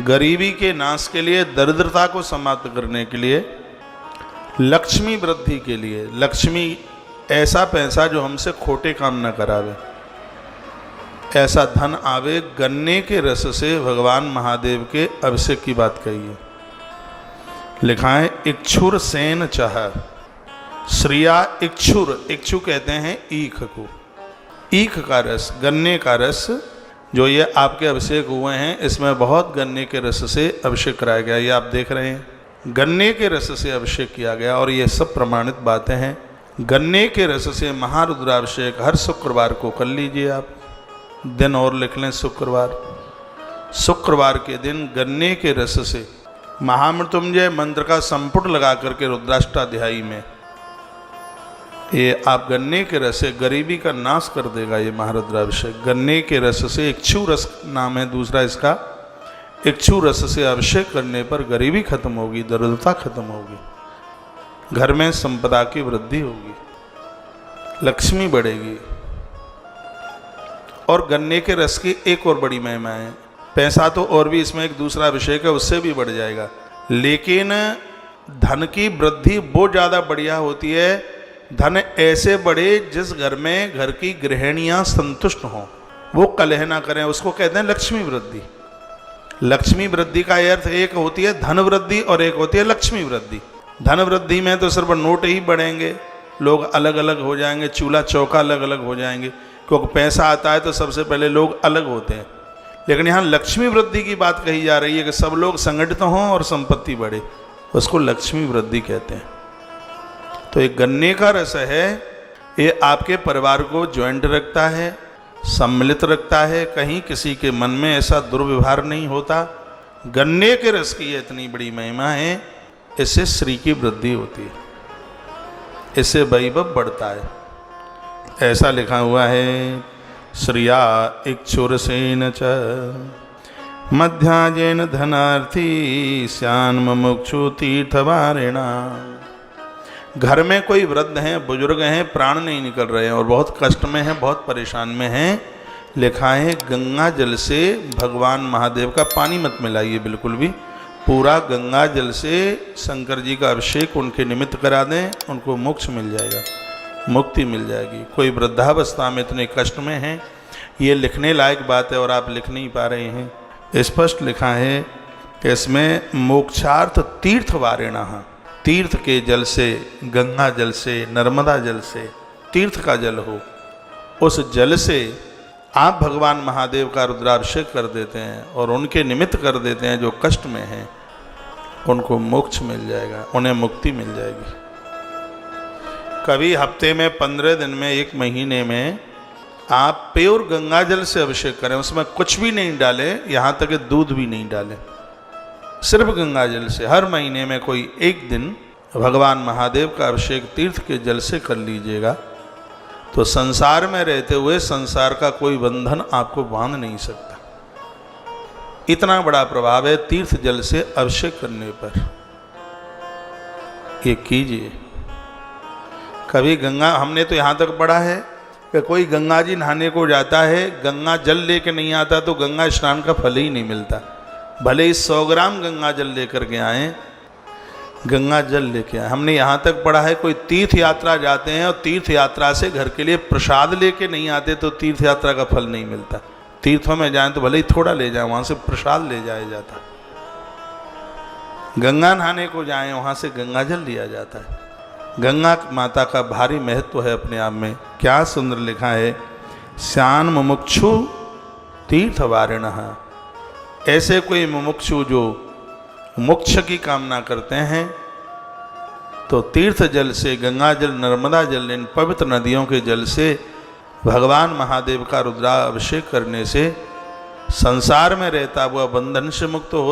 गरीबी के नाश के लिए, दरिद्रता को समाप्त करने के लिए, लक्ष्मी वृद्धि के लिए। लक्ष्मी ऐसा पैसा जो हमसे खोटे काम न करावे, ऐसा धन आवे। गन्ने के रस से भगवान महादेव के अभिषेक की बात कही है। लिखा है इक्षुर सेन चाह श्रिया इक्षुर। इक्षु कहते हैं ईख को, ईख का रस, गन्ने का रस जो ये आपके अभिषेक हुए हैं, इसमें बहुत गन्ने के रस से अभिषेक कराया गया। ये आप देख रहे हैं, गन्ने के रस से अभिषेक किया गया और ये सब प्रमाणित बातें हैं। गन्ने के रस से महारुद्राभिषेक हर शुक्रवार को कर लीजिए आप। दिन और लिख लें शुक्रवार। शुक्रवार के दिन गन्ने के रस से महामृत्युंजय मंत्र का संपुट लगा करके रुद्राष्टाध्यायी में ये आप गन्ने के रस से गरीबी का नाश कर देगा। ये महारुद्राभिषेक गन्ने के रस से, इक्षु रस नाम है दूसरा इसका। इक्षु रस से अभिषेक करने पर गरीबी खत्म होगी, दरिद्रता खत्म होगी, घर में संपदा की वृद्धि होगी, लक्ष्मी बढ़ेगी। और गन्ने के रस की एक और बड़ी महिमा है। पैसा तो और भी इसमें एक दूसरा अभिषेक है, उससे भी बढ़ जाएगा, लेकिन धन की वृद्धि वो ज़्यादा बढ़िया होती है। धन ऐसे बढ़े जिस घर में घर की गृहिणियाँ संतुष्ट हों, वो कलह ना करें, उसको कहते हैं लक्ष्मी वृद्धि। लक्ष्मी वृद्धि का अर्थ एक होती है धन वृद्धि और एक होती है लक्ष्मी वृद्धि। धन वृद्धि में तो सिर्फ नोट ही बढ़ेंगे, लोग अलग अलग हो जाएंगे, चूल्हा चौका अलग अलग हो जाएंगे, क्योंकि पैसा आता है तो सबसे पहले लोग अलग होते हैं। लेकिन यहाँ लक्ष्मी वृद्धि की बात कही जा रही है कि सब लोग संगठित हों और संपत्ति बढ़े, उसको लक्ष्मी वृद्धि कहते हैं। तो एक गन्ने का रस है, ये आपके परिवार को ज्वाइंट रखता है, सम्मिलित रखता है, कहीं किसी के मन में ऐसा दुर्व्यवहार नहीं होता। गन्ने के रस की इतनी बड़ी महिमा है, इससे श्री की वृद्धि होती है, इससे वैभव बढ़ता है। ऐसा लिखा हुआ है श्रिया इक्षुरसेन च मध्याजेन धनार्थी स्यान मुमुक्षु तीर्थवारिणा। घर में कोई वृद्ध हैं, बुजुर्ग हैं, प्राण नहीं निकल रहे हैं और बहुत कष्ट में हैं, बहुत परेशान में हैं। लिखा है गंगा जल से भगवान महादेव का पानी मत मिलाइए बिल्कुल भी, पूरा गंगा जल से शंकर जी का अभिषेक उनके निमित्त करा दें, उनको मोक्ष मिल जाएगा, मुक्ति मिल जाएगी। कोई वृद्धावस्था में इतने कष्ट में हैं, ये लिखने लायक बात है और आप लिख नहीं पा रहे हैं। स्पष्ट लिखा है कि इसमें मोक्षार्थ तीर्थवारिणः, तीर्थ के जल से, गंगा जल से, नर्मदा जल से, तीर्थ का जल हो, उस जल से आप भगवान महादेव का रुद्राभिषेक कर देते हैं और उनके निमित्त कर देते हैं, जो कष्ट में हैं उनको मोक्ष मिल जाएगा, उन्हें मुक्ति मिल जाएगी। कभी हफ्ते में, 15 दिन में, 1 महीने में आप प्योर गंगा जल से अभिषेक करें, उसमें कुछ भी नहीं डालें, यहाँ तक कि दूध भी नहीं डालें, सिर्फ गंगा जल से। हर महीने में कोई एक दिन भगवान महादेव का अभिषेक तीर्थ के जल से कर लीजिएगा, तो संसार में रहते हुए संसार का कोई बंधन आपको बांध नहीं सकता। इतना बड़ा प्रभाव है तीर्थ जल से अभिषेक करने पर। ये कीजिए। कभी गंगा, हमने तो यहाँ तक पढ़ा है कि कोई गंगा जी नहाने को जाता है, गंगा जल लेके नहीं आता तो गंगा स्नान का फल ही नहीं मिलता। भले ही 100 ग्राम गंगा जल लेकर के आए, गंगा जल लेके आए। हमने यहाँ तक पढ़ा है कोई तीर्थ यात्रा जाते हैं और तीर्थ यात्रा से घर के लिए प्रसाद लेके नहीं आते तो तीर्थ यात्रा का फल नहीं मिलता। तीर्थों में जाएं तो भले ही थोड़ा ले जाएं, वहाँ से प्रसाद ले जाया जाता। गंगा नहाने को जाएं, वहाँ से गंगा जल लिया जाता है। गंगा माता का भारी महत्व है अपने आप में। क्या सुंदर लिखा है, श्यान मुमुक्षु तीर्थवारिणः। ऐसे कोई मुमुक्षु जो मोक्ष की कामना करते हैं, तो तीर्थ जल से, गंगा जल, नर्मदा जल, इन पवित्र नदियों के जल से भगवान महादेव का रुद्राभिषेक करने से संसार में रहता हुआ बंधन से मुक्त हो